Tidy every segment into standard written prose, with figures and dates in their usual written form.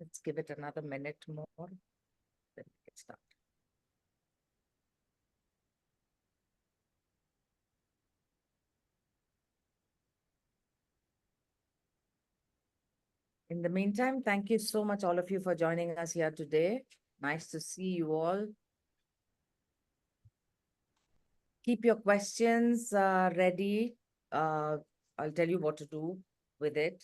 Let's give it another minute more. Then we can start. In the meantime, thank you so much, all of you, for joining us here today. Nice to see you all. Keep your questions ready. I'll tell you what to do with it.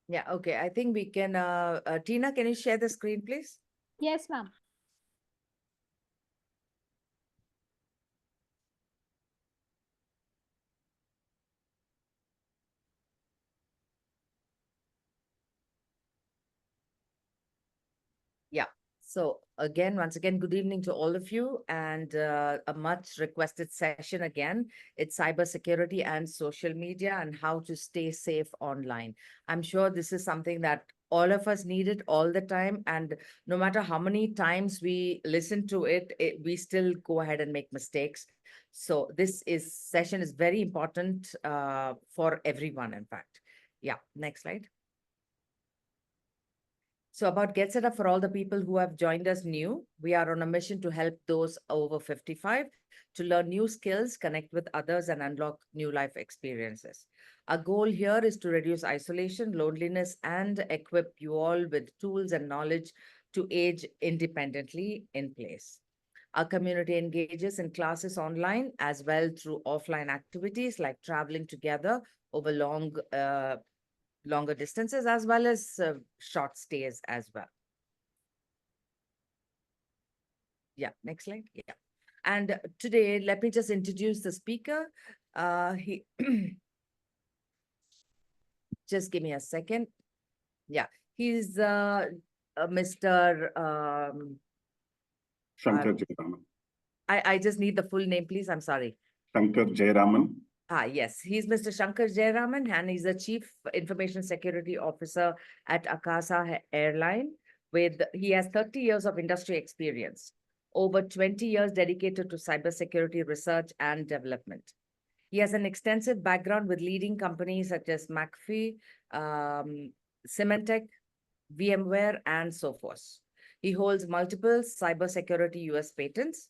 Yeah, okay. I think we can, Tina, can you share the screen, please? Yes, ma'am. Yeah. So again, once again, good evening to all of you, and a much requested session again. It's cybersecurity and social media and how to stay safe online. I'm sure this is something that all of us need it all the time. And no matter how many times we listen to it, we still go ahead and make mistakes. So this session is very important for everyone, in fact. Yeah, next slide. So about Get Set Up, for all the people who have joined us new, we are on a mission to help those over 55 to learn new skills, connect with others, and unlock new life experiences. Our goal here is to reduce isolation, loneliness, and equip you all with tools and knowledge to age independently in place. Our community engages in classes online as well through offline activities like traveling together over longer distances, as well as short stays as well. Yeah, next slide. Yeah. And today, let me just introduce the speaker. He just give me a second. Yeah, he's Mr. Shankar Jayaraman. I just need the full name, please. I'm sorry. Shankar Jayaraman. Yes, he's Mr. Shankar Jayaraman, and he's the Chief Information Security Officer at Akasa Airline. He has 30 years of industry experience, over 20 years dedicated to cybersecurity research and development. He has an extensive background with leading companies such as McAfee, Symantec, VMware, and so forth. He holds multiple cybersecurity US patents.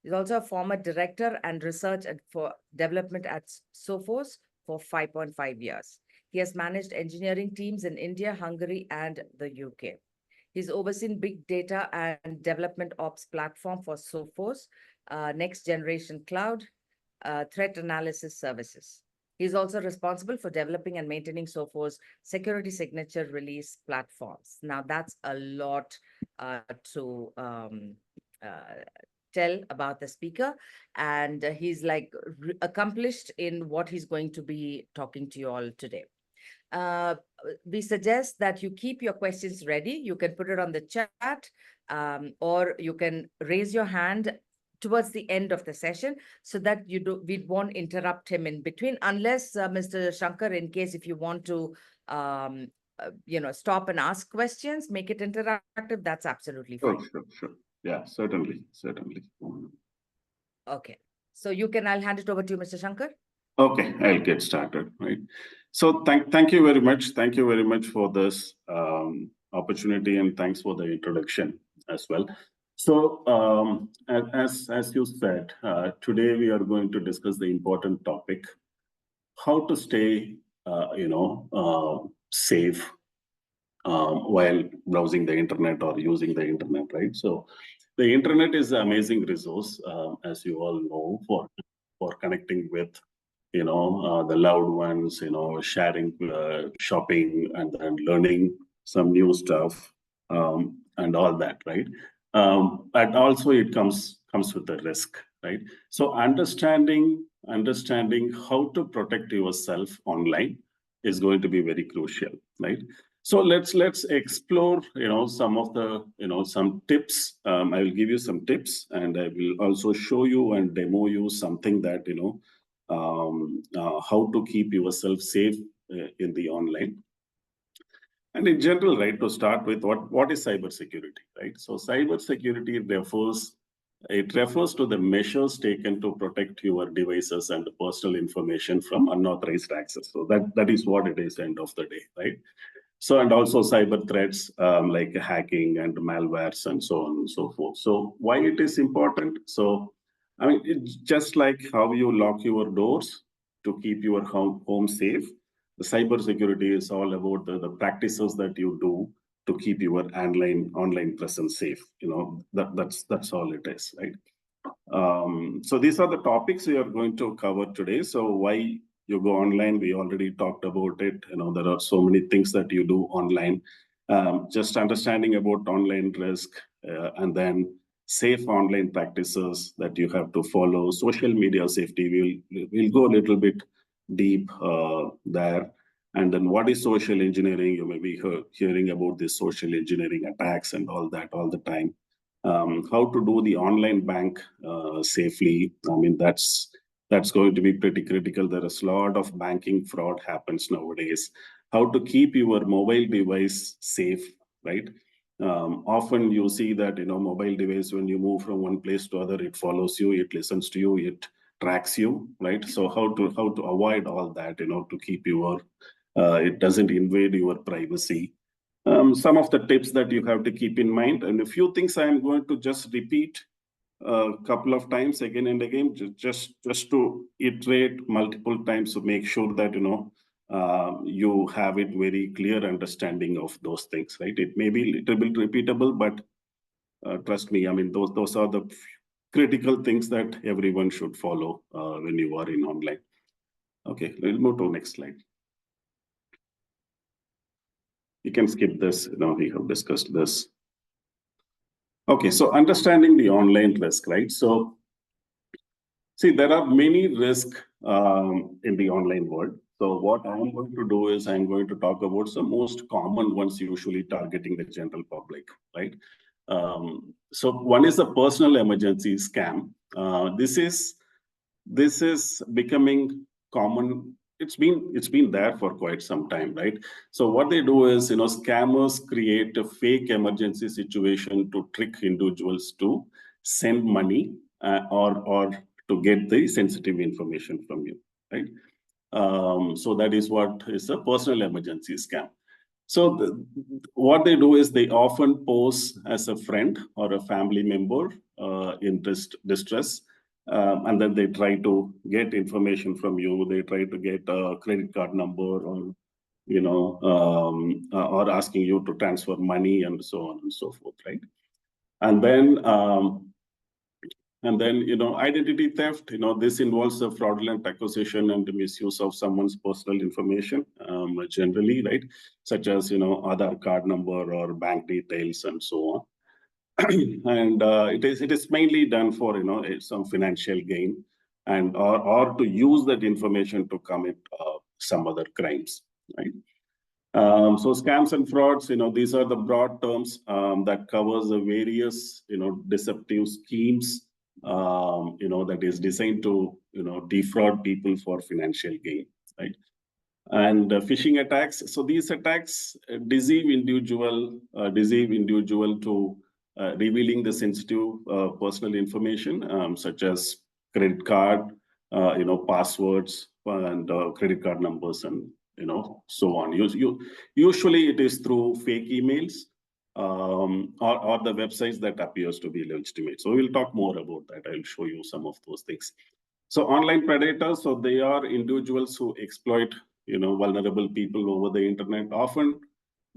He's also a former director and research for development at Sophos for 5.5 years. He has managed engineering teams in India, Hungary, and the UK. He's overseen big data and development ops platform for Sophos, next generation cloud, threat analysis services. He's also responsible for developing and maintaining Sophos security signature release platforms. Now, that's a lot to tell about the speaker, and he's like accomplished in what he's going to be talking to you all today. We suggest that you keep your questions ready. You can put it on the chat, or you can raise your hand towards the end of the session so that we won't interrupt him in between, unless Mr. Shankar, in case if you want to stop and ask questions, make it interactive, that's absolutely fine. Sure. Yeah, certainly. Okay. So I'll hand it over to you, Mr. Shankar. Okay, I'll get started, right? So thank you very much. Thank you very much for this opportunity, and thanks for the introduction as well. So as you said, today we are going to discuss the important topic, how to stay safe while browsing the internet or using the internet, right? So the internet is an amazing resource, as you all know, for connecting with the loved ones, sharing, shopping, and then learning some new stuff, and all that, right? But also it comes with a risk, right? So understanding how to protect yourself online is going to be very crucial, right? So let's explore, some of the, some tips. I will give you some tips, and I will also show you and demo you something that, how to keep yourself safe in the online. And in general, right, to start with, what is cybersecurity, right? So cybersecurity refers to the measures taken to protect your devices and personal information from unauthorized access. So that is what it is, end of the day, right? So, and also cyber threats like hacking and malwares and so on and so forth. So why it is important? So, I mean, it's just like how you lock your doors to keep your home safe. The cyber security is all about the practices that you do to keep your online presence safe. You know, that's all it is, right? So these are the topics we are going to cover today. So why you go online, we already talked about it. You know, there are so many things that you do online. Just understanding about online risk, and then safe online practices that you have to follow. Social media safety, we'll go a little bit deep there. And then what is social engineering? You may be hearing about this social engineering attacks and all that all the time. How to do the online bank safely. I mean, that's going to be pretty critical. There is a lot of banking fraud happens nowadays. How to keep your mobile device safe, right? Often you see that, you know, mobile device, when you move from one place to other, it follows you, it listens to you, it tracks you, right? So how to avoid all that, you know, to keep your it doesn't invade your privacy. Some of the tips that you have to keep in mind, and a few things I am going to just repeat a couple of times again and again, just to iterate multiple times to make sure that, you know, you have it very clear understanding of those things, right? It may be a little bit repeatable, but trust me, I mean, those are the critical things that everyone should follow when you are in online. Okay, we'll move to next slide. You can skip this. You know, we have discussed this. Okay, so understanding the online risk, right? So, see, there are many risks in the online world. So, what I'm going to do is I'm going to talk about the most common ones, usually targeting the general public, right? So, one is the personal emergency scam. This is becoming common. It's been there for quite some time, right? So what they do is, you know, scammers create a fake emergency situation to trick individuals to send money, or to get the sensitive information from you, right? So that is what is a personal emergency scam. So what they do is they often pose as a friend or a family member in distress, and then they try to get information from you. They try to get a credit card number, or, you know, or asking you to transfer money and so on and so forth, right? And then you know, identity theft, you know, this involves a fraudulent acquisition and the misuse of someone's personal information, generally, right? Such as, you know, Aadhaar card number or bank details and so on. And it is mainly done for, you know, some financial gain, and or to use that information to commit some other crimes, right? So scams and frauds, you know, these are the broad terms that covers the various, you know, deceptive schemes, you know, that is designed to, you know, defraud people for financial gain, right? And phishing attacks. So these attacks deceive individual to revealing the sensitive personal information, such as credit card, you know, passwords and credit card numbers, and, you know, so on. Usually it is through fake emails, or the websites that appears to be legitimate. So we'll talk more about that. I'll show you some of those things. So online predators, so they are individuals who exploit, you know, vulnerable people over the internet. Often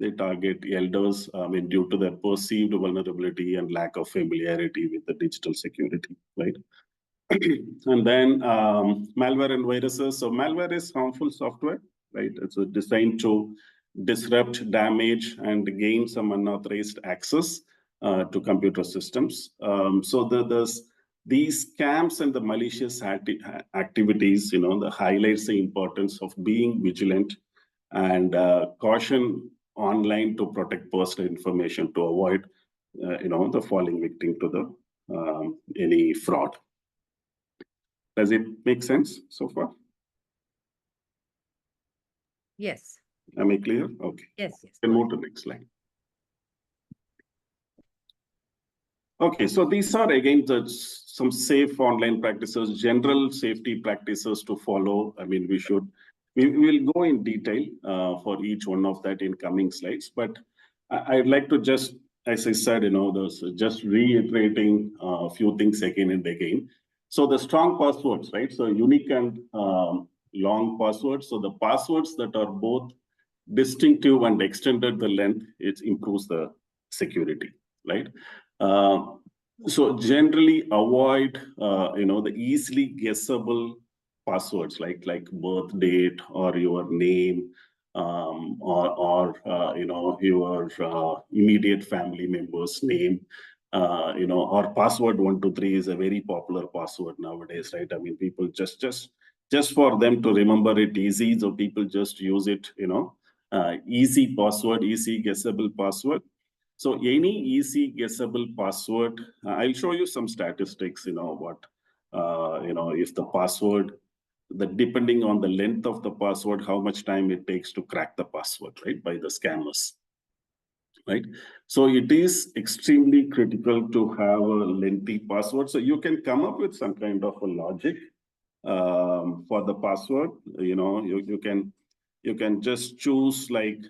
they target elders, due to their perceived vulnerability and lack of familiarity with the digital security, right? And then malware and viruses. So malware is harmful software, right? It's designed to disrupt, damage, and gain some unauthorized access to computer systems. So these scams and the malicious activities, you know, the highlights the importance of being vigilant and caution online to protect personal information to avoid, you know, the falling victim to the any fraud. Does it make sense so far? Yes. Am I clear? Okay. Yes. Yes. Can move to next slide. Okay, so these are again some safe online practices, general safety practices to follow. I mean, we will go in detail for each one of that in coming slides. But I'd like to just, as I said, just reiterating a few things again and again. So the strong passwords, right? So unique and long passwords. So the passwords that are both distinctive and extended the length, it improves the security, right? Uh, so generally avoid, the easily guessable passwords like birth date or your name, or your immediate family member's name. Or password 123 is a very popular password nowadays, right? I mean, people just for them to remember it easy, so people just use it, easy password, easy guessable password. So any easy guessable password, I'll show you some statistics, if the password, depending on the length of the password, how much time it takes to crack the password, right, by the scammers, right? So it is extremely critical to have a lengthy password. So you can come up with some kind of a logic for the password. You can just choose like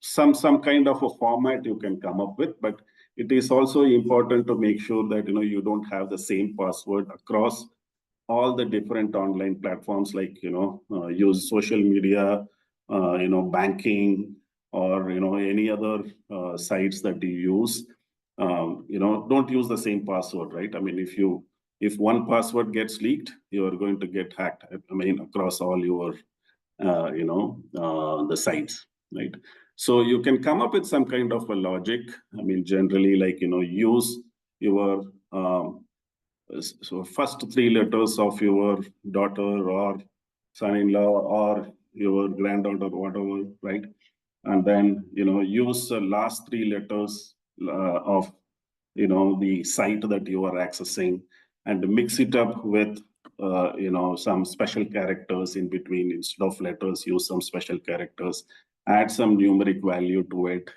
some kind of a format you can come up with, but it is also important to make sure that you don't have the same password across all the different online platforms, like use social media, banking, or any other sites that you use. Don't use the same password, right? I mean, if one password gets leaked, you are going to get hacked, I mean, across all your the sites, right? So you can come up with some kind of a logic. I mean, generally, like use your so first three letters of your daughter or son-in-law or your granddaughter, whatever, right? And then use the last three letters of the site that you are accessing, and mix it up with some special characters in between. Instead of letters, use some special characters, add some numeric value to it,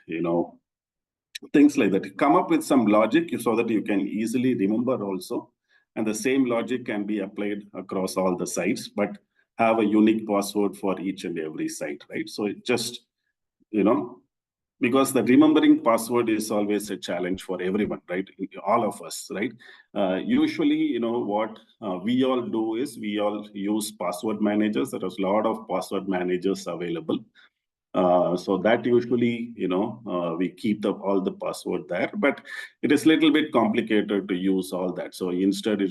things like that. Come up with some logic so that you can easily remember also, and the same logic can be applied across all the sites, but have a unique password for each and every site, right? So it just because the remembering password is always a challenge for everyone, right? All of us, right? Usually, what we all do is we all use password managers. There is a lot of password managers available. So that usually, we keep all the password there, but it is a little bit complicated to use all that. So instead,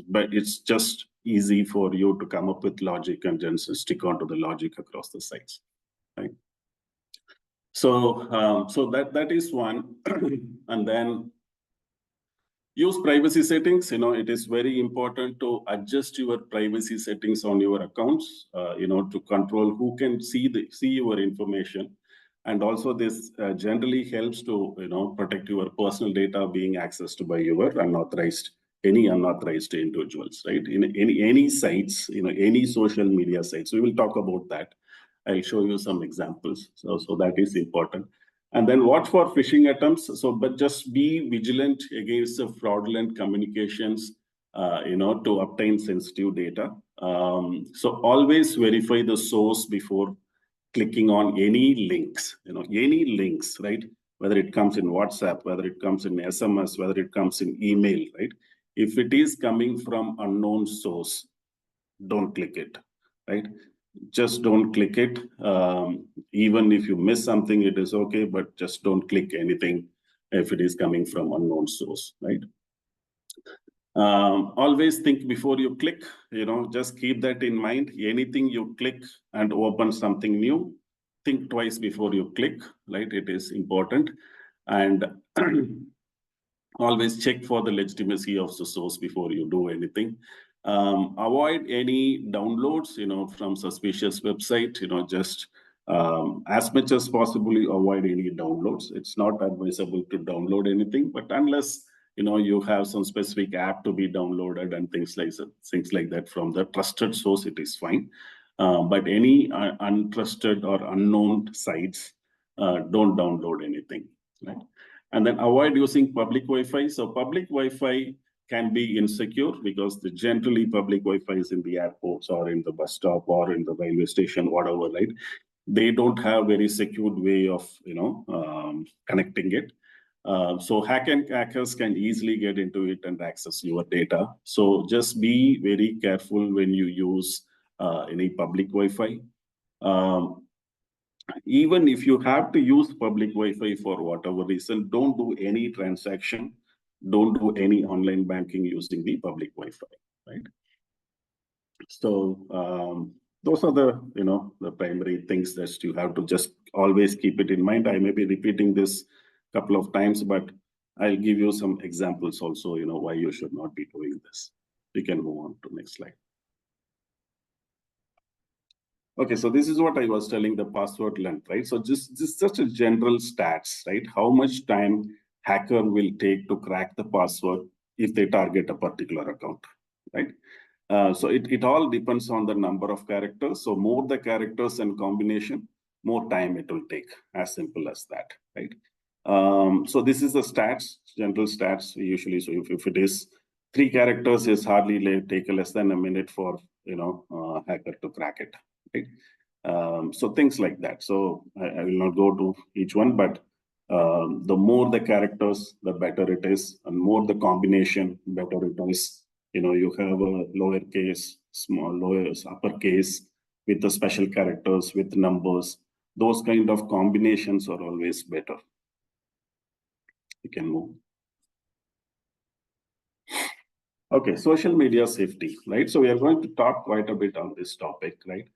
but it's just easy for you to come up with logic and just stick onto the logic across the sites, right? So that is one. And then use privacy settings. It is very important to adjust your privacy settings on your accounts, to control who can see your information. And also this generally helps to, protect your personal data being accessed by any unauthorized individuals, right? In any sites, any social media sites. We will talk about that. I'll show you some examples. So that is important. And then watch for phishing attempts. So, but just be vigilant against the fraudulent communications, to obtain sensitive data. So always verify the source before clicking on any links, right? Whether it comes in WhatsApp, whether it comes in SMS, whether it comes in email, right? If it is coming from unknown source, don't click it, right? Just don't click it. Even if you miss something, it is okay, but just don't click anything if it is coming from unknown source, right? Always think before you click, just keep that in mind. Anything you click and open something new, think twice before you click, right? It is important. And always check for the legitimacy of the source before you do anything. Avoid any downloads, from suspicious website. Just as much as possible, avoid any downloads. It's not advisable to download anything, but unless you have some specific app to be downloaded and things like that from the trusted source, it is fine. But any untrusted or unknown sites, don't download anything, right? And then avoid using public Wi-Fi. So public Wi-Fi can be insecure because generally public Wi-Fi is in the airports or in the bus stop or in the railway station, whatever, right? They don't have very secured way of connecting it. So hackers can easily get into it and access your data. So just be very careful when you use any public Wi-Fi. Um, Even if you have to use public Wi-Fi for whatever reason, don't do any transaction, don't do any online banking using the public Wi-Fi, right? So those are the primary things that you have to just always keep it in mind. I may be repeating this a couple of times, but I'll give you some examples also, why you should not be doing this. We can move on to next slide. Okay, so this is what I was telling, the password length, right? So just such a general stats, right? How much time hacker will take to crack the password if they target a particular account, right? So it all depends on the number of characters. So more the characters and combination, more time it will take, as simple as that, right? So this is the stats, general stats usually. So if it is 3 characters, is hardly take less than a minute for hacker to crack it, right? So things like that. So I will not go to each one, but the more the characters, the better it is, and more the combination, better it is. You have a lowercase, small, lower, uppercase with the special characters, with numbers. Those kind of combinations are always better. You can move. Okay, social media safety, right? So we are going to talk quite a bit on this topic, right?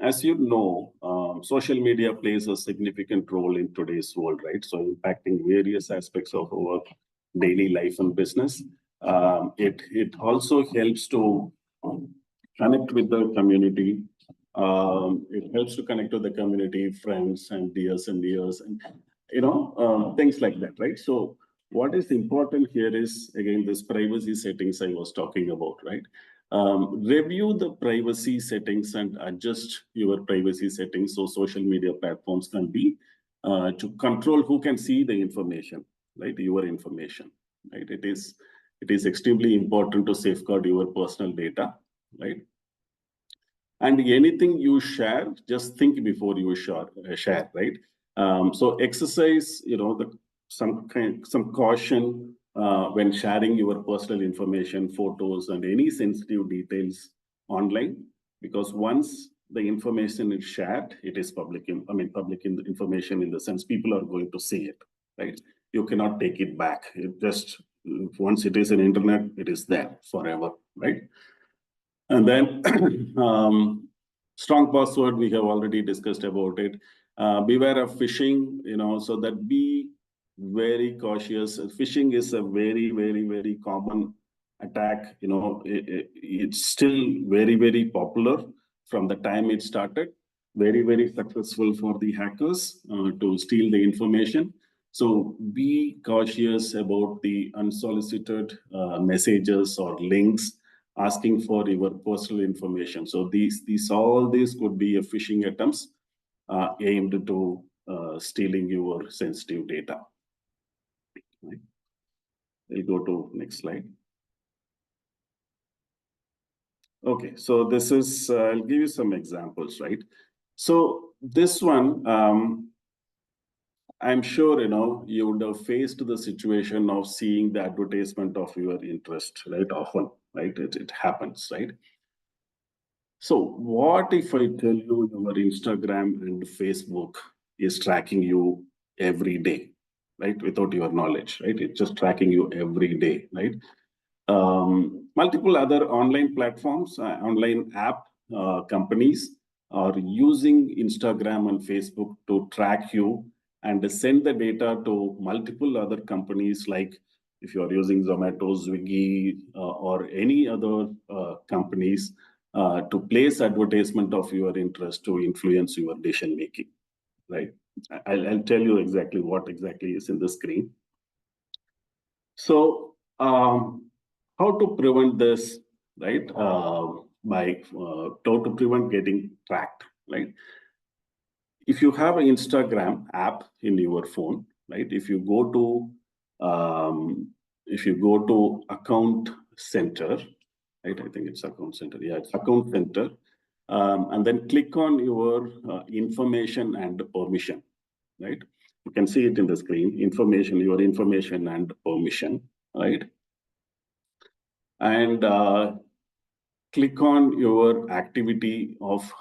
As you know, social media plays a significant role in today's world, right? So impacting various aspects of our daily life and business. It also helps to connect with the community. It helps to connect with the community, friends, and dears and dears, and things like that, right? So what is important here is, again, this privacy settings I was talking about, right? Review the privacy settings and adjust your privacy settings so social media platforms can be to control who can see the information, right? Your information, right? It is extremely important to safeguard your personal data, right? And anything you share, just think before you share, right? So exercise, some caution when sharing your personal information, photos, and any sensitive details online, because once the information is shared, it is public. Public information in the sense people are going to see it, right? You cannot take it back. It just once it is in internet, it is there forever, right? And then strong password, we have already discussed about it. Beware of phishing, so that be very cautious. Phishing is a very, very, very common attack. It's still very, very popular from the time it started. Very, very successful for the hackers to steal the information. So be cautious about the unsolicited messages or links asking for your personal information. So all these could be a phishing attempts aimed to stealing your sensitive data. Right. We'll go to next slide. Okay, so this is, I'll give you some examples, right? So this one, I'm sure, you would have faced the situation of seeing the advertisement of your interest, right? Often, right? It happens, right? So what if I tell you your Instagram and Facebook is tracking you every day, right? Without your knowledge, right? It's just tracking you every day, right? Multiple other online platforms, online app companies are using Instagram and Facebook to track you and send the data to multiple other companies, like if you are using Zomato, Swiggy, or any other companies to place advertisement of your interest to influence your decision making, right? I'll tell you exactly what exactly is in the screen. So, how to prevent this, right? How to prevent getting tracked, right? If you have an Instagram app in your phone, right? If you go to account center, right? I think it's account center. Yeah, it's account center. And then click on your information and permission, right? You can see it in the screen, your information and permission, right? And click on your activity of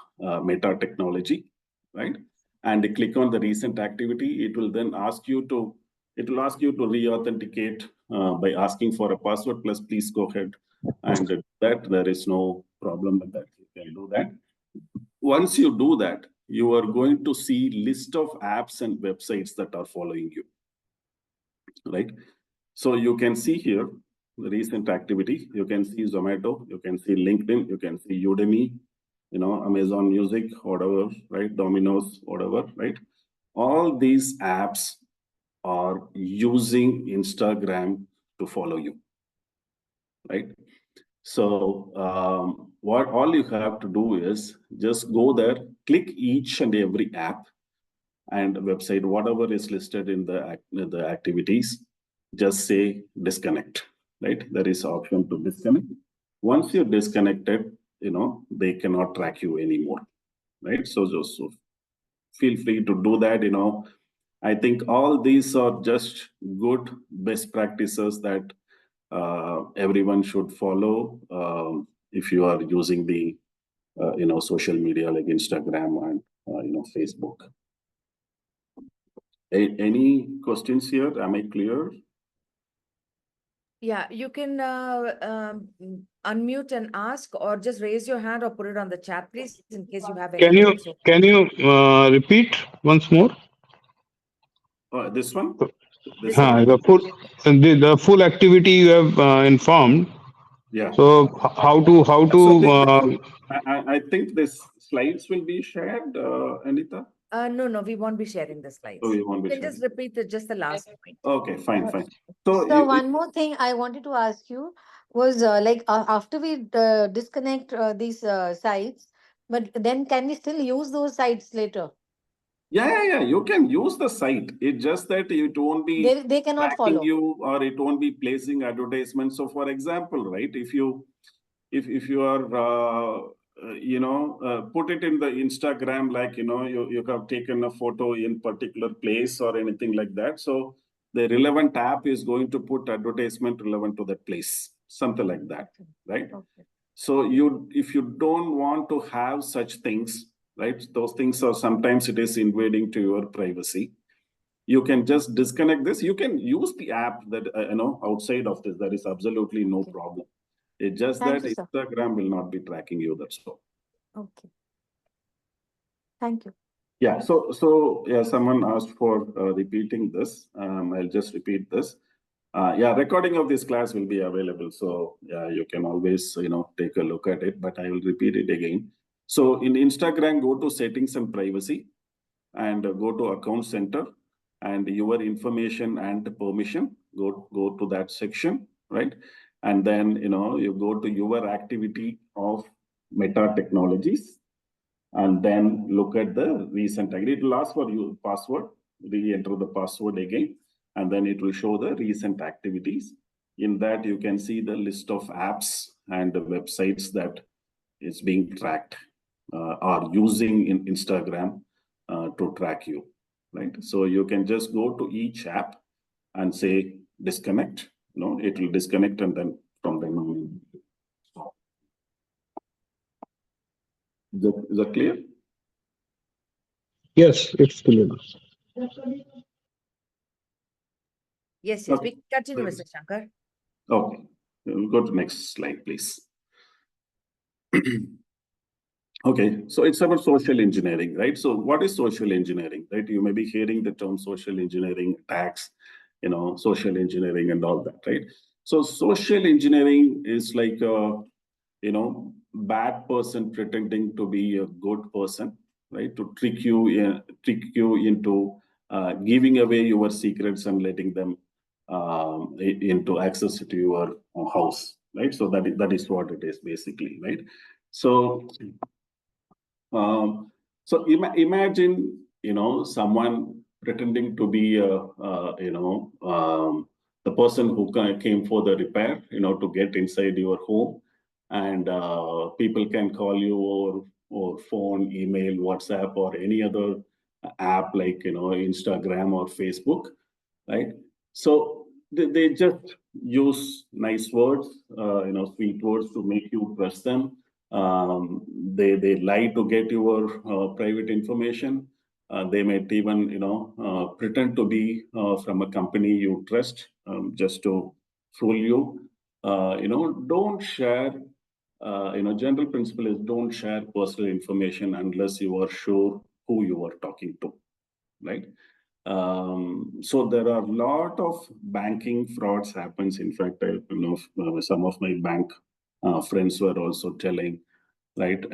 meta technology, right? And click on the recent activity. It will ask you to re-authenticate by asking for a password. Plus, please go ahead and that there is no problem with that. You can do that. Once you do that, you are going to see list of apps and websites that are following you, right? So you can see here the recent activity. You can see Zomato, you can see LinkedIn, you can see Udemy, Amazon Music, whatever, right? Domino's, whatever, right? All these apps are using Instagram to follow you, right? So what all you have to do is just go there, click each and every app and website, whatever is listed in the activities, just say disconnect, right? There is option to disconnect. Once you're disconnected, they cannot track you anymore, right? So feel free to do that. I think all these are just good best practices that everyone should follow if you are using the social media like Instagram and Facebook. Any questions here? Am I clear? Yeah, you can unmute and ask, or just raise your hand or put it on the chat, please, in case you have Can you anything. So can you repeat once more? This one? This this one? one, The full activity you have informed. Yeah. So So I think this slides will be shared, Anita. no, we won't be sharing the Oh, slides. you won't You be can just sharing. repeat just the last point. Okay, fine, Uh, fine. So So one more thing I wanted to ask you was like after we disconnect these sites, but then can we still use those sites later? yeah, you can use the site. It's just that it won't be They cannot tracking follow. you or it won't be placing advertisements. So, for example, right, if you are put it in the Instagram, like you have taken a photo in particular place or anything like that, so the relevant app is going to put advertisement relevant to that place, something like that, right? Okay. So if you don't want to have such things, right, those things are sometimes it is invading to your privacy, you can just disconnect this. You can use the app that outside of this. There is absolutely no Okay. problem. It's just that Thank you, sir. Instagram will not be tracking you. That's all. Okay. Thank you. Yeah. So yeah, someone asked for repeating this. I'll just repeat this. Yeah, recording of this class will be available. So yeah, you can always take a look at it. But I will repeat it again. So in Instagram, go to settings and privacy, and go to account center, and your information and permission. Go to that section, right? And then you go to your activity of meta technologies, and then look at the recent activity. It will ask for your password, re-enter the password again, and then it will show the recent activities. In that, you can see the list of apps and the websites that is being tracked or using in Instagram to track you, right? So you can just go to each app and say disconnect. It will disconnect, and then from then on. Is that clear? yes, it's clear. Yes, Okay. we continue, Mr. Shankar. Okay. We'll go to next slide, please. Okay, so it's about social engineering, right? So what is social engineering, right? You may be hearing the term social engineering, attacks, social engineering and all that, right? So social engineering is like a, bad person pretending to be a good person, right? To trick you into giving away your secrets and letting them into access to your house, right? So that is what it is basically, right? So imagine, someone pretending to be the person who came for the repair, to get inside your home, and people can call you or phone, email, WhatsApp, or any other app like Instagram or Facebook, right? So they just use nice words, sweet words to make you trust them. They lie to get your private information. They might even pretend to be from a company you trust, just to fool you. Don't share. General principle is don't share personal information unless you are sure who you are talking to, right? So there are a lot of banking frauds happens. In fact, some of my bank friends were also telling, right?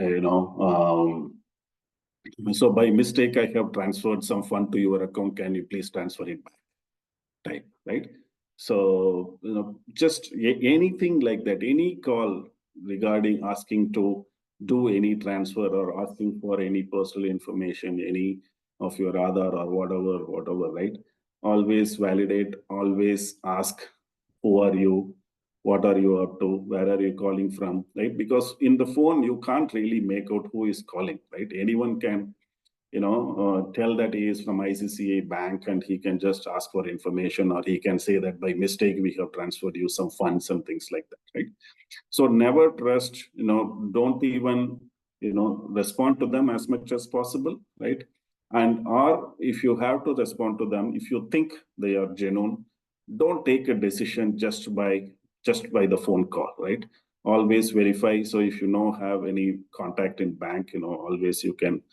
So by mistake, I have transferred some fund to your account. Can you please transfer it back? Type, right? So just anything like that, any call regarding asking to do any transfer or asking for any personal information, any of your Aadhaar or whatever, right? Always validate, always ask, who are you? What are you up to? Where are you calling from? Right? Because in the phone, you can't really make out who is calling, right? Anyone can tell that he is from ICCA bank and he can just ask for information, or he can say that by mistake we have transferred you some funds and things like that, right? So never trust, don't even, respond to them as much as possible, right? And or if you have to respond to them, if you think they are genuine, don't take a decision just by the phone call, right? Always verify. So if have any contact in bank, always you can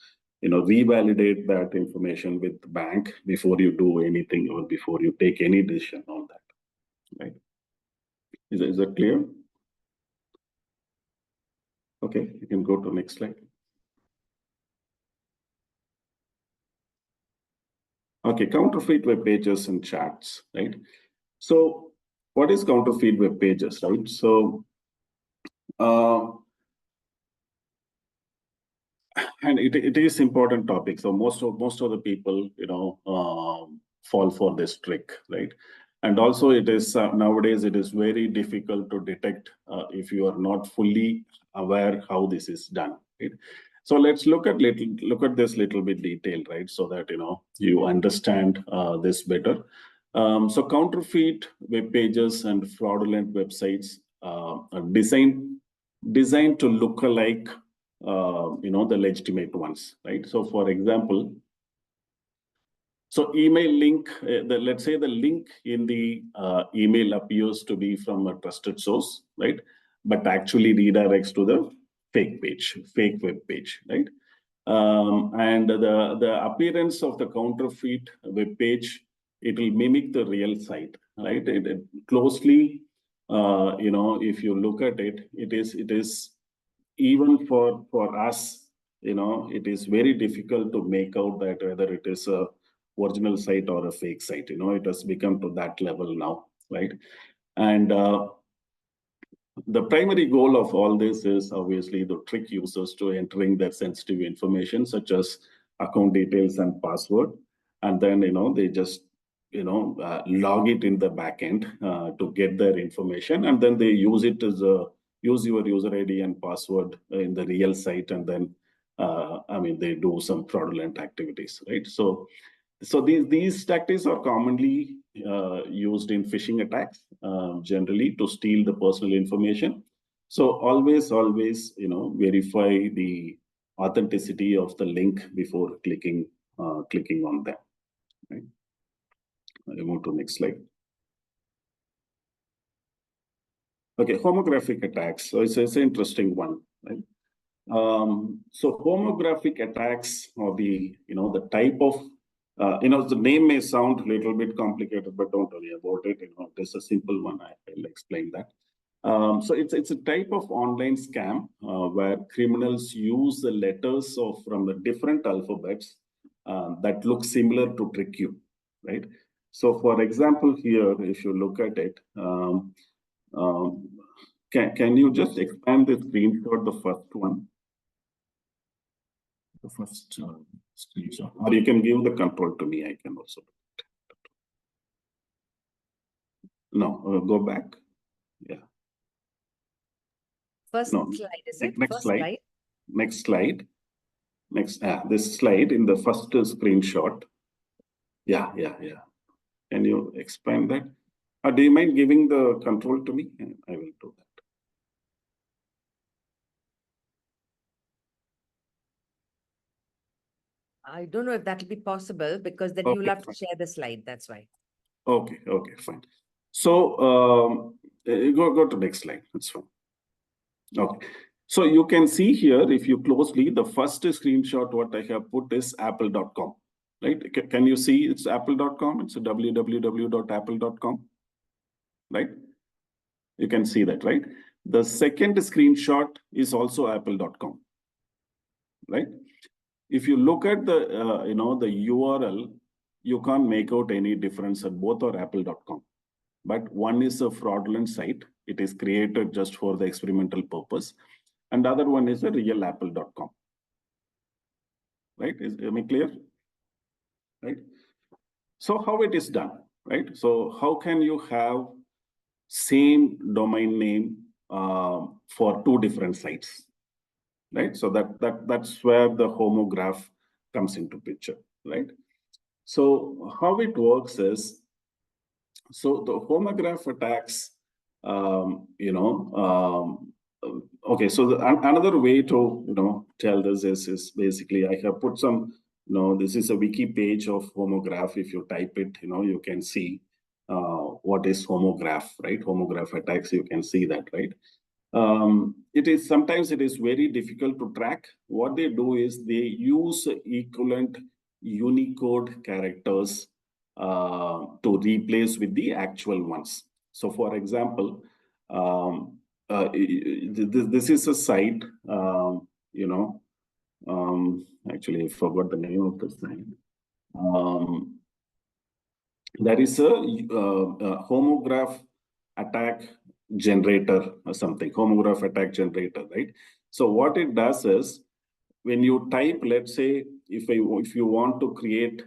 revalidate that information with the bank before you do anything or before you take any decision on that, right? Is that clear? Okay, you can go to next slide. Okay, counterfeit web pages and chats, right? So what is counterfeit web pages, right? So and it is important topic. So most of the people, fall for this trick, right? And also it is nowadays it is very difficult to detect if you are not fully aware how this is done, right? So let's look at this little bit detailed, right? So that you understand this better. So counterfeit web pages and fraudulent websites are designed to look alike the legitimate ones, right? So for example, so email link, let's say the link in the email appears to be from a trusted source, right? But actually redirects to the fake web page, right? And the appearance of the counterfeit web page, it will mimic the real site, right? It closely, if you look at it, it is even for us, it is very difficult to make out that whether it is a original site or a fake site. It has become to that level now, right? And the primary goal of all this is obviously to trick users to entering their sensitive information, such as account details and password, and then they just log it in the backend to get their information, and then they use it as use your user ID and password in the real site, and then they do some fraudulent activities, right? So these tactics are commonly used in phishing attacks, generally to steal the personal information. So always, verify the authenticity of the link before clicking on them. Right? I move to next slide. Okay, homographic attacks. So it's an interesting one, right? So homographic attacks, or the type of the name may sound a little bit complicated, but don't worry about it. It's a simple one. I'll explain that. So it's a type of online scam where criminals use the letters from the different alphabets that look similar to trick you, right? So for example, here, if you look at it, can you just expand the screenshot, the first one? The first screenshot, or you can give the control to me. I can also. No, go back. Yeah. First No, slide, is it? next First slide. slide. Next slide. Next, this slide in the first screenshot. Yeah. Can you expand that? Do you mind giving the control to me? I will do that. I don't know if that will be possible because then Okay, you'll have to fine. share the slide. That's why. Okay, fine. So go to next slide. That's fine. Okay. So you can see here, if you closely, the first screenshot what I have put is apple.com, right? Can you see it's apple.com? It's www.apple.com, right? You can see that, right? The second screenshot is also apple.com, right? If you look at the, the URL, you can't make out any difference that both are apple.com. But one is a fraudulent site. It is created just for the experimental purpose. And the other one is a real apple.com. Right? Am I clear? Right? So how it is done, right? So how can you have same domain name for two different sites, right? So that's where the homograph comes into picture, right? So how it works is, so the homograph attacks, okay. So another way to tell this is basically I have put some. This is a wiki page of homograph. If you type it, you can see what is homograph, right? Homograph attacks. You can see that, right? It is sometimes it is very difficult to track. What they do is they use equivalent Unicode characters to replace with the actual ones. So, for example, this is a site. Actually, I forgot the name of the site. There is a homograph attack generator or something, homograph attack generator, right? So what it does is when you type, let's say, if you want to create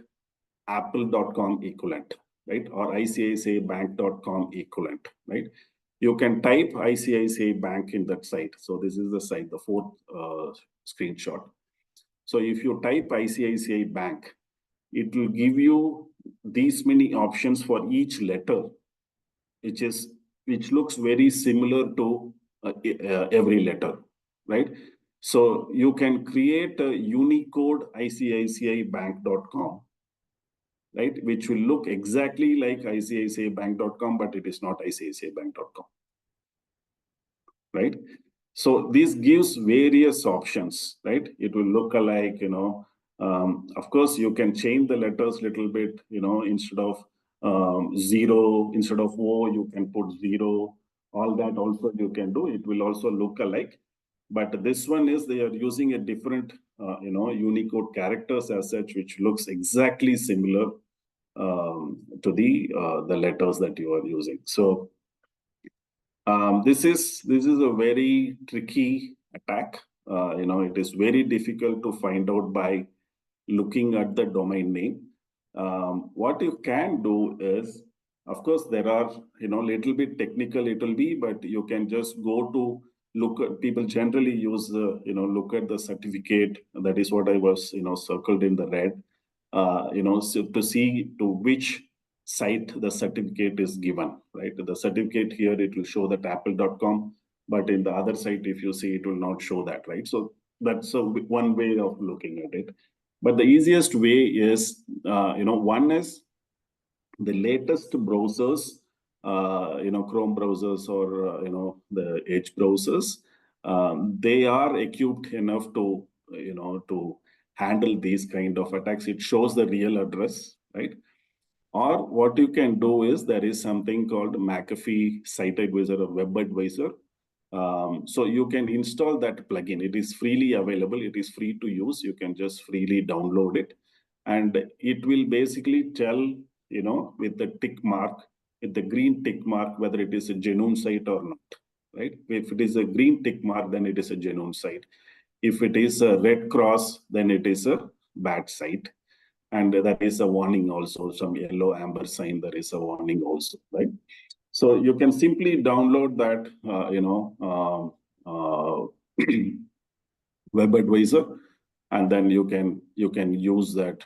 apple.com equivalent, right, or icicibank.com equivalent, right, you can type ICICI Bank in that site. So this is the site, the fourth screenshot. So if you type ICICI Bank, it will give you these many options for each letter, which looks very similar to every letter, right? So you can create a Unicode ICICIbank.com, right, which will look exactly like ICICIbank.com, but it is not ICICIbank.com, right? So this gives various options, right? It will look alike, of course, you can change the letters a little bit, instead of zero, instead of O, you can put zero. All that also you can do. It will also look alike. But this one is they are using a different, Unicode characters as such, which looks exactly similar to the letters that you are using. So this is a very tricky attack. It is very difficult to find out by looking at the domain name. What you can do is, of course, there are little bit technical it will be, but you can just go to look at. People generally use the look at the certificate. That is what I was circled in the red. So to see to which site the certificate is given, right? The certificate here, it will show that apple.com, but in the other site, if you see, it will not show that, right? So that's one way of looking at it. But the easiest way is, one is the latest browsers, Chrome browsers or, the Edge browsers, they are equipped enough to, to handle these kind of attacks. It shows the real address, right? Or what you can do is there is something called McAfee Site Advisor or Web Advisor. So you can install that plugin. It is freely available. It is free to use. You can just freely download it. And it will basically tell with the tick mark, with the green tick mark, whether it is a genuine site or not, right? If it is a green tick mark, then it is a genuine site. If it is a red cross, then it is a bad site. And that is a warning also, some yellow amber sign, there is a warning also, right? So you can simply download that, web advisor, and then you can use that,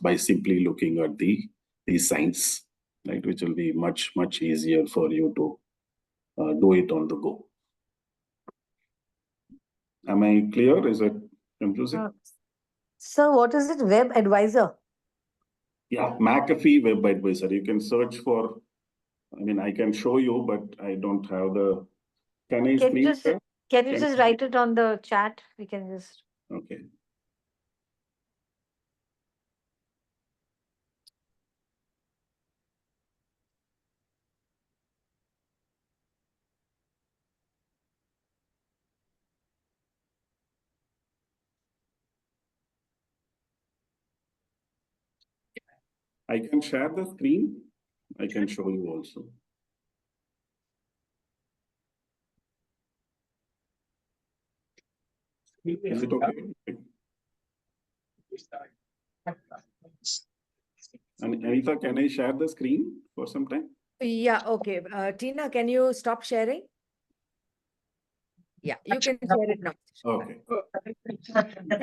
by simply looking at these signs, right, which will be much easier for you to do it on the go. Am I clear? Is it confusing? Sir, what is it? Web advisor? Yeah, McAfee Web Advisor. You can search for. I mean, I can show you, but I don't have the. Can I screen share? Can you just write it on the chat? We can just. Okay. I can share the screen. I can show you also. Is it okay? And Anita, can I share the screen for some time? Yeah, okay. Tina, can you stop sharing? Yeah, you can share it now. Okay.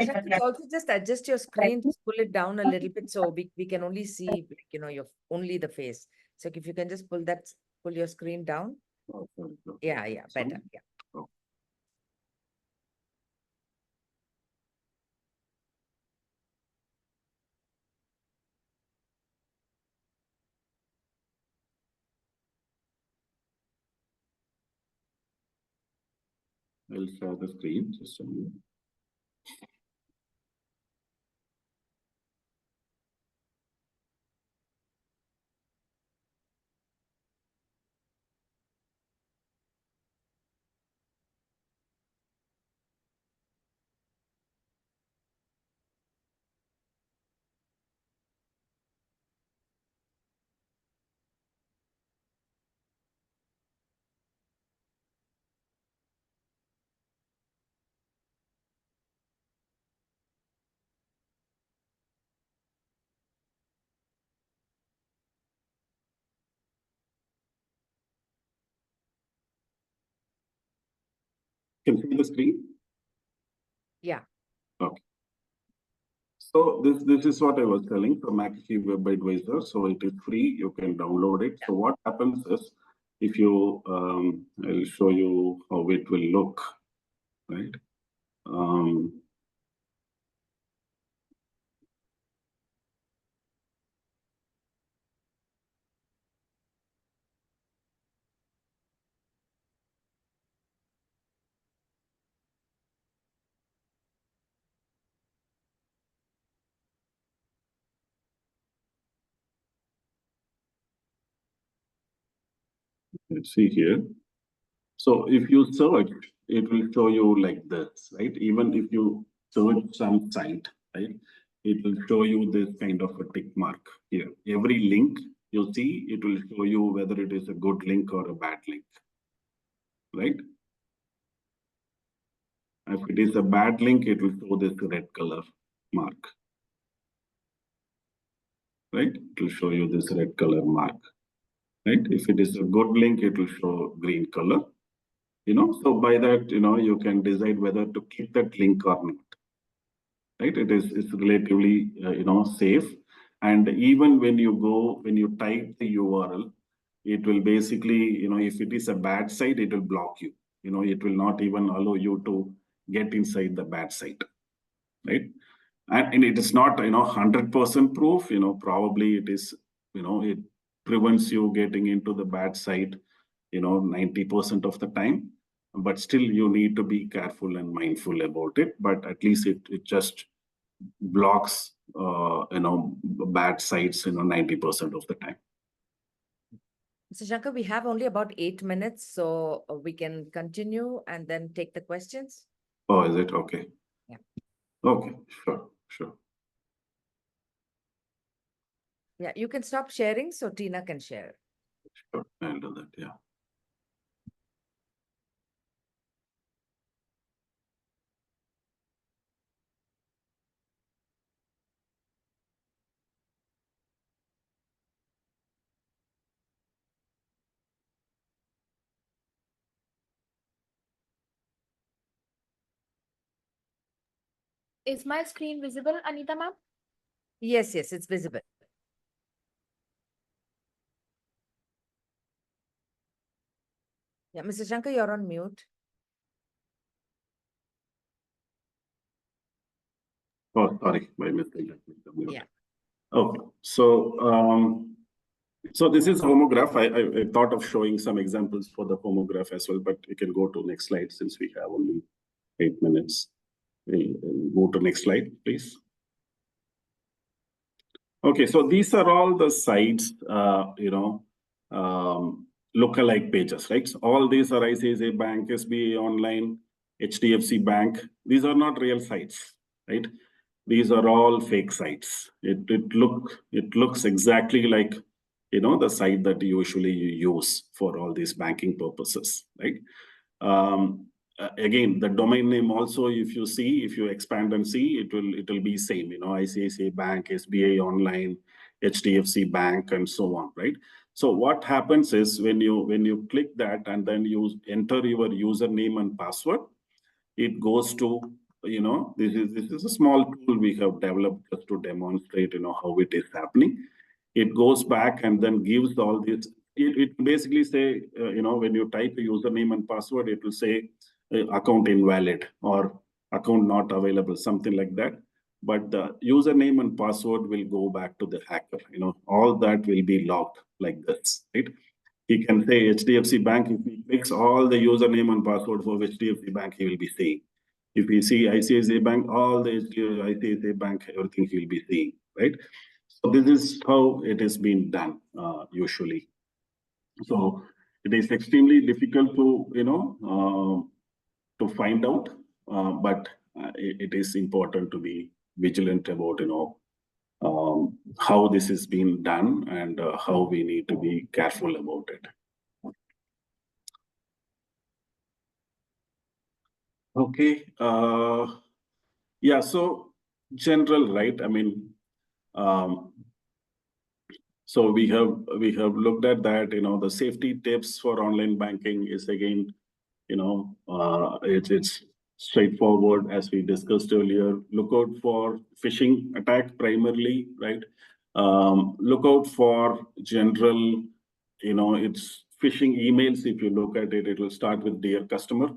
Shakti, also just adjust your screen, just pull it down a little bit so we can only see, your only the face. So if you can just pull your screen down. Okay. Yeah, better. Yeah. I'll share the screen just a minute. Can you see the screen? Yeah. Okay. So this is what I was telling, the McAfee Web Advisor. So it is free. You can download it. So what happens is, if you, I'll show you how it will look, right? Let's see here. So if you search, it will show you like this, right? Even if you search some site, right? It will show you this kind of a tick mark here. Every link you see, it will show you whether it is a good link or a bad link, right? If it is a bad link, it will show this red color mark, right? It will show you this red color mark, right? If it is a good link, it will show green color. So by that, you can decide whether to keep that link or not, right? It's relatively, safe. And even when you type the URL, it will basically, if it is a bad site, it will block you. It will not even allow you to get inside the bad site, right? And it is not, 100% proof, probably it is, it prevents you getting into the bad site, 90% of the time. But still, you need to be careful and mindful about it. But at least it just blocks, bad sites, 90% of the time. So Shankar, we have only about 8 minutes, so we can continue and then take the questions. Oh, is it? Okay. Yeah. Okay, sure. Yeah, you can stop sharing so Tina can share. Sure, I'll do that. Yeah. Is my screen visible, Anita ma'am? Yes, yes, it's visible. Yeah, Mr. Shankar, you're on mute. Oh, sorry, my mistake. Yeah. Okay, so this is homograph. I thought of showing some examples for the homograph as well, but we can go to next slide since we have only 8 minutes. We'll go to next slide, please. Okay, so these are all the sites, lookalike pages, right? So all these are ICICI Bank, SBA Online, HDFC Bank. These are not real sites, right? These are all fake sites. It looks exactly like the site that you usually use for all these banking purposes, right? Again, the domain name also, if you expand and see, it will be same, ICICI Bank, SBA Online, HDFC Bank, and so on, right? So what happens is when you click that and then you enter your username and password, it goes to, this is a small tool we have developed just to demonstrate how it is happening. It goes back and then gives all this. It basically say, when you type a username and password, it will say account invalid or account not available, something like that. But the username and password will go back to the hacker. All that will be logged like this, right? He can say HDFC Bank. If he clicks all the username and password for HDFC Bank, he will be seeing. If we see ICICI Bank, all the ICICI Bank, everything he will be seeing, right? So this is how it is being done usually. So it is extremely difficult to find out, but it is important to be vigilant about how this is being done and how we need to be careful about it. Okay. Yeah. So general, right? I mean, um, so we have looked at that. The safety tips for online banking is again, it's straightforward as we discussed earlier. Look out for phishing attack primarily, right? Look out for general, it's phishing emails. If you look at it, it will start with dear customer.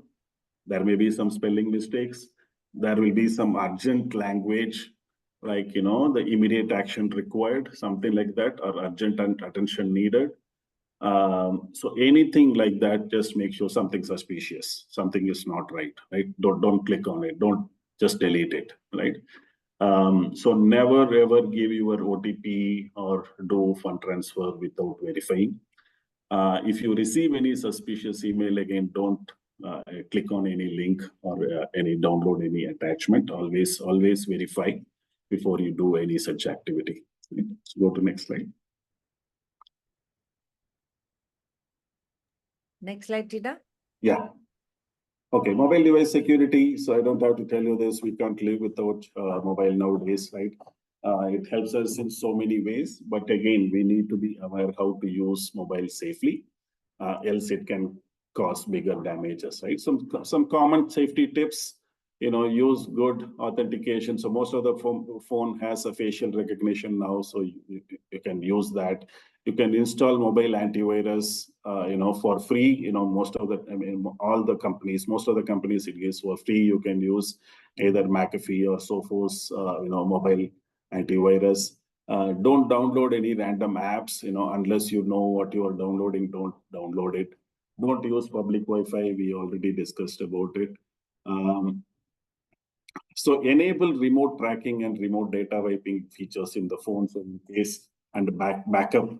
There may be some spelling mistakes. There will be some urgent language, like, the immediate action required, something like that, or urgent attention needed. So anything like that, just make sure something suspicious, something is not right, right? Don't click on it. Don't just delete it, right? So never ever give your OTP or do fund transfer without verifying. If you receive any suspicious email, again, don't click on any link or any download any attachment. Always verify before you do any such activity. Let's go to next slide. Next slide, Tina. Yeah. Okay, mobile device security. So I don't have to tell you this. We can't live without mobile nowadays, right? It helps us in so many ways. But again, we need to be aware how to use mobile safely. Else it can cause bigger damages, right? Some common safety tips. Use good authentication. So most of the phone has a facial recognition now, so you can use that. You can install mobile antivirus, for free. Most of the companies it gives for free. You can use either McAfee or Sophos, mobile antivirus. Don't download any random apps, unless you know what you are downloading. Don't download it. Don't use public Wi-Fi. We already discussed about it. So enable remote tracking and remote data wiping features in the phones in case, and backup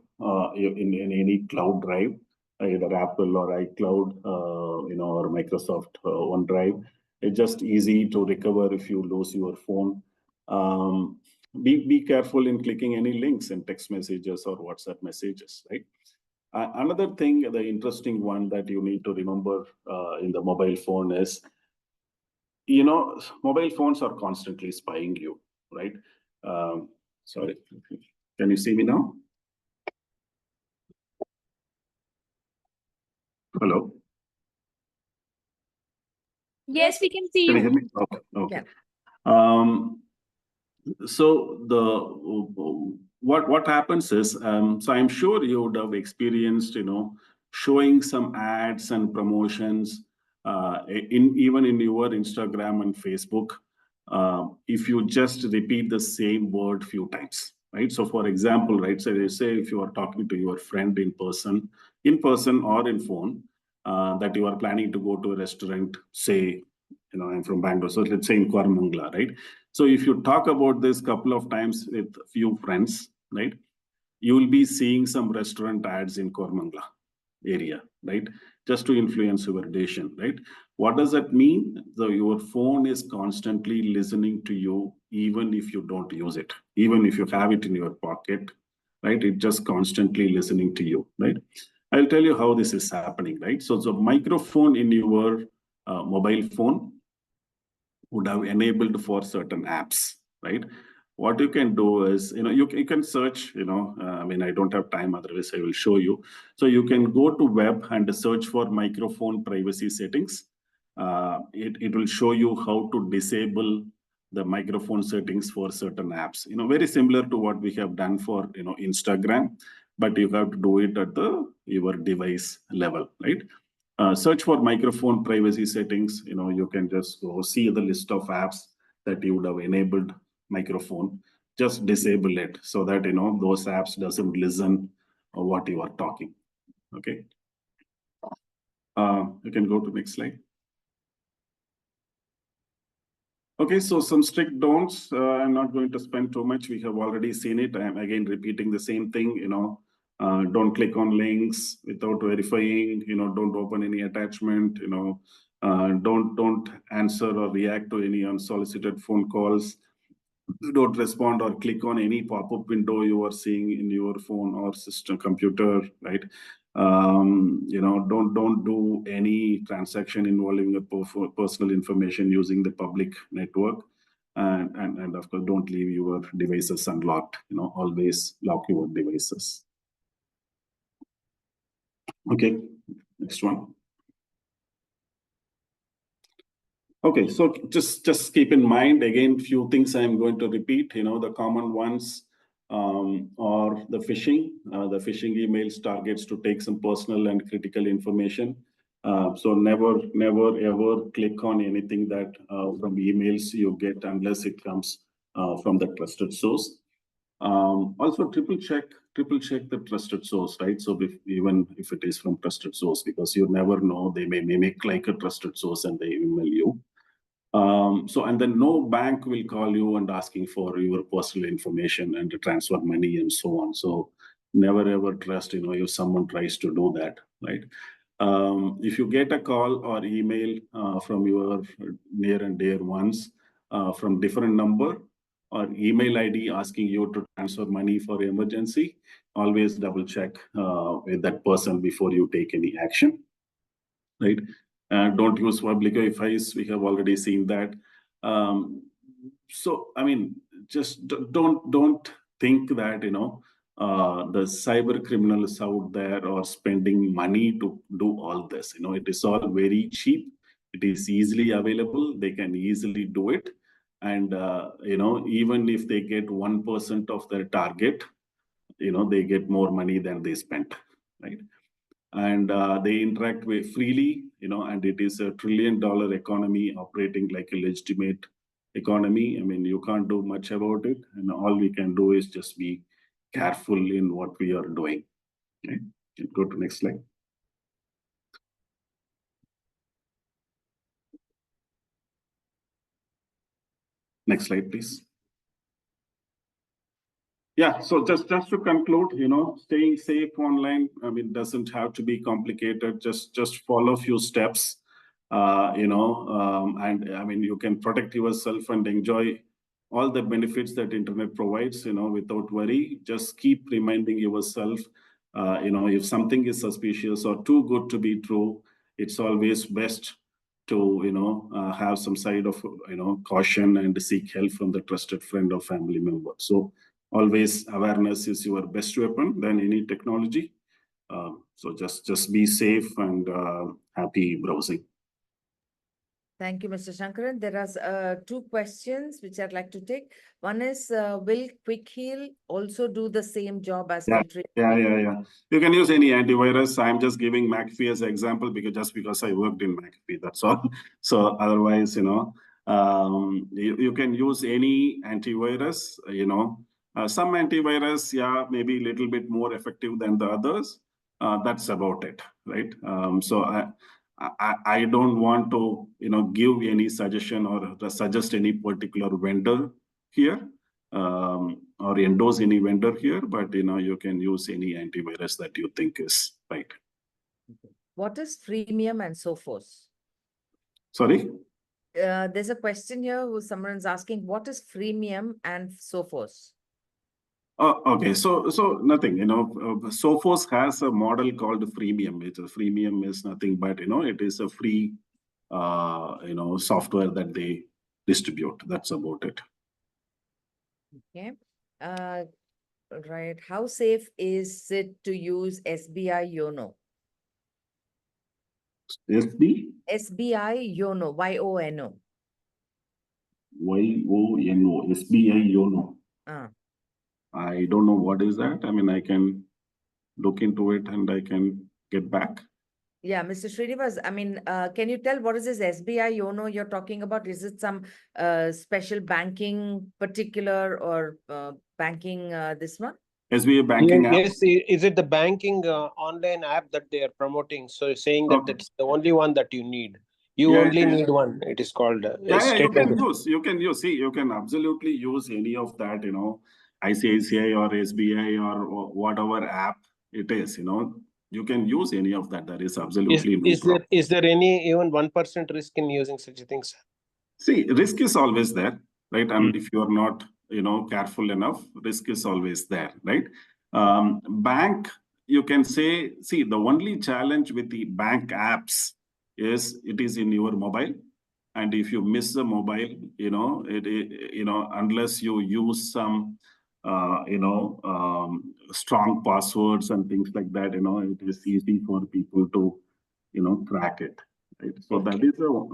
in any cloud drive, either Apple or iCloud, or Microsoft OneDrive. It's just easy to recover if you lose your phone. be careful in clicking any links in text messages or WhatsApp messages, right? Another thing, the interesting one that you need to remember in the mobile phone is, mobile phones are constantly spying you, right? Sorry, can you see me now? Hello? Yes, we can see Can you you. hear me? Okay, okay. Yeah. So what happens is, so I'm sure you would have experienced, showing some ads and promotions even in your Instagram and Facebook, if you just repeat the same word few times, right? So for example, right, so they say if you are talking to your friend in person or in phone, that you are planning to go to a restaurant, say, I'm from Bangalore, so let's say in Koramangala, right? So if you talk about this couple of times with few friends, right, you will be seeing some restaurant ads in Koramangala area, right? Just to influence your decision, right? What does that mean? So your phone is constantly listening to you, even if you don't use it, even if you have it in your pocket, right? It just constantly listening to you, right? I'll tell you how this is happening, right? So the microphone in your mobile phone would have enabled for certain apps, right? What you can do is, you can search, I don't have time, otherwise I will show you. So you can go to web and search for microphone privacy settings. It will show you how to disable the microphone settings for certain apps, very similar to what we have done for, Instagram, but you have to do it at your device level, right? Search for microphone privacy settings. You can just go see the list of apps that you would have enabled microphone. Just disable it so that those apps doesn't listen what you are talking. Okay. You can go to next slide. Okay, so some strict don'ts. I'm not going to spend too much. We have already seen it. I'm again repeating the same thing. Don't click on links without verifying. Don't open any attachment. Don't answer or react to any unsolicited phone calls. Don't respond or click on any pop-up window you are seeing in your phone or system computer, right? Don't do any transaction involving your personal information using the public network, and of course don't leave your devices unlocked. Always lock your devices. Okay, next one. Okay, so just keep in mind, again, few things I'm going to repeat. The common ones are the phishing. The phishing emails targets to take some personal and critical information. So never, ever click on anything that from emails you get unless it comes from the trusted source. Also, triple check the trusted source, right? So even if it is from trusted source, because you never know, they may mimic like a trusted source and they email you. And then no bank will call you and asking for your personal information and to transfer money and so on. So never ever trust, if someone tries to do that, right? If you get a call or email from your near and dear ones from different number or email ID asking you to transfer money for emergency, always double check with that person before you take any action, right? Don't use public Wi-Fi. We have already seen that. So just don't think that the cyber criminals out there are spending money to do all this. It is all very cheap. It is easily available. They can easily do it, and even if they get 1% of their target, they get more money than they spent, right? And they interact with freely, and it is a $1 trillion economy operating like a legitimate economy. You can't do much about it, and all we can do is just be careful in what we are doing. Okay, go to next slide. Next slide, please. Yeah, so just to conclude, staying safe online, doesn't have to be complicated. Just follow a few steps, and you can protect yourself and enjoy all the benefits that internet provides, without worry. Just keep reminding yourself, if something is suspicious or too good to be true, it's always best to, have some side of, caution and seek help from the trusted friend or family member. So always awareness is your best weapon than any technology. So just be safe and happy browsing. Thank you, Mr. Shankaran. There are two questions which I'd like to take. One is, will Quick Heal also do the same job as Yeah, Filtrate? yeah. You can use any antivirus. I'm just giving McAfee as an example because I worked in McAfee, that's all. So otherwise, you can use any antivirus, some antivirus, maybe a little bit more effective than the others. That's about it, right? So I don't want to, give any suggestion or suggest any particular vendor here. Or endorse any vendor here, but you can use any antivirus that you think is right. What is freemium and so forth? Sorry? There's a question here who someone's asking, what is freemium and so forth? Oh, okay. So nothing, Sophos has a model called freemium. It's a freemium is nothing but, it is a free, software that they distribute. That's about it. Okay. Right. How safe is it to use SBI YONO? SB? SBI YONO, YONO. YONO, SBI YONO. Ah. I don't know what is that. I mean, I can look into it and I can get back. Yeah, Mr. Srinivas, I mean, can you tell what is this SBI YONO you're talking about? Is it some special banking particular or banking this one? SBI banking app. Yes, is it the banking online app that they are promoting? So saying that Okay. that's the only one that you need. You only need one. It is called You can use. See, you can absolutely use any of that, ICICI or SBI or whatever app it is, you can use any of that. There is absolutely no problem. Is there any even 1% risk in using such things? See, risk is always there, right? And if you are not, careful enough, risk is always there, right? Bank, you can say, see, the only challenge with the bank apps is it is in your mobile. And if you miss the mobile, unless you use some, strong passwords and things like that, it is easy for people to, crack it. Right? So Okay.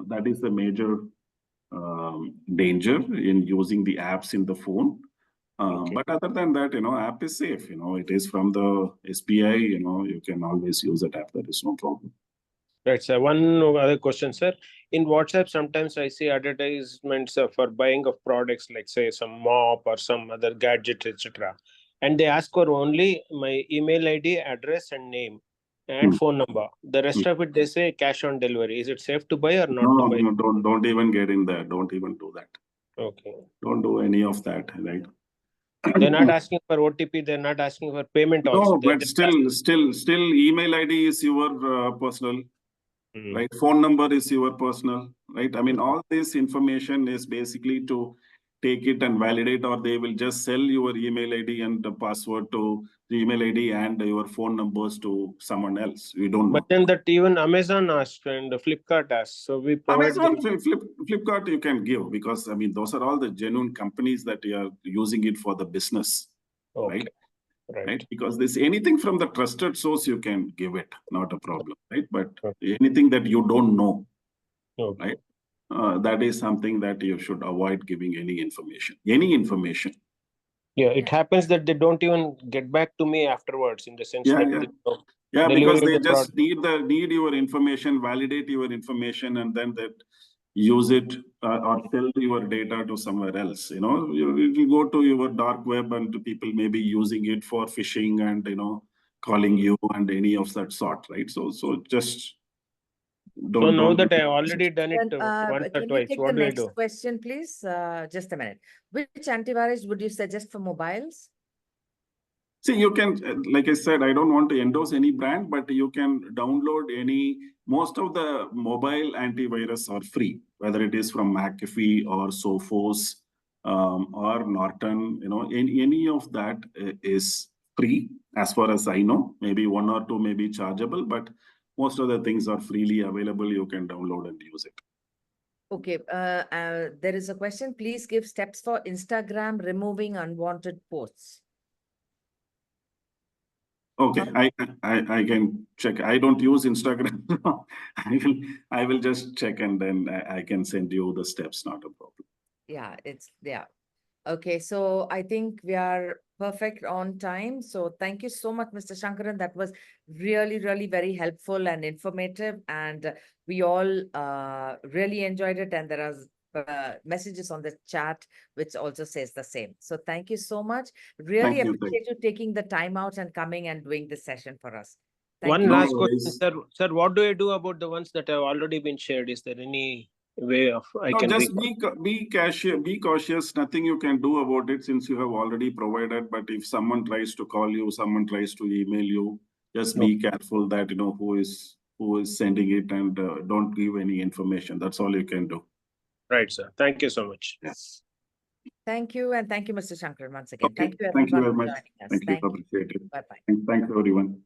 that is a major danger in using the apps in the phone. Okay. But other than that, app is safe. It is from the SBI. You can always use that app. There is no problem. Right, sir. One other question, sir. In WhatsApp, sometimes I see advertisements for buying of products like, say, some mop or some other gadget, etc. And they ask for only my email ID, address, and name, and phone number. The rest of it, they say cash on delivery. Is it safe to buy or not to buy? No, don't even get in there. Don't even do that. Okay. Don't do any of that, right? They're not asking for OTP. They're not asking for payment also. No, but still, email ID is your personal. Right, phone number is your personal, right? I mean, all this information is basically to take it and validate, or they will just sell your email ID and the password to the email ID and your phone numbers to someone else. We don't know. But then that even Amazon asked and Flipkart asked, so we provide. Amazon, Flipkart, you can give because I mean those are all the genuine companies that are using it for the business, Okay. Right? Because this anything from the trusted source you can give it, not a problem, right? But anything that you don't know, right? That is something that you should avoid giving any information. Yeah, it happens that they don't even get back to me afterwards in the sense that because they just need your information, validate your information, and then that use it or sell your data to somewhere else. You go to your dark web and people may be using it for phishing and calling you and any of that sort, right? So just don't. So now that I already done it once or Can twice, you take what the do I next do? question, please? Just a minute. Which antivirus would you suggest for mobiles? See, you can, like I said, I don't want to endorse any brand, but you can download most of the mobile antivirus are free, whether it is from McAfee or Sophos or Norton, any of that is free as far as I know. Maybe one or two may be chargeable, but most of the things are freely available. You can download and use it. Okay, there is a question. Please give steps for Instagram removing unwanted posts. Okay, I can check. I don't use Instagram. I will just check and then I can send you the steps. Not a problem. Yeah, yeah. Okay, so I think we are perfect on time. So thank you so much, Mr. Shankaran. That was really, really very helpful and informative. And we all really enjoyed it. And there are messages on the chat which also says the same. So thank you so much. Really Thank you. appreciate you taking the time out and coming and doing this session for us. Thank One you. No last question, worries. sir. Sir, what do I do about the ones that have already been shared? Is there any way of I No, can just be cautious. Nothing you can do about it since you have already provided. But if someone tries to call you, someone tries to email you, just be careful that who is sending it, and don't give any information. That's all you can do. Right, sir. Thank you so much. Yes. Thank you. And thank you, Mr. Shankaran, once again. Okay. Thank you, Thank you everyone, very for much. joining us. Thank you. Appreciate it. Bye-bye. Thanks everyone.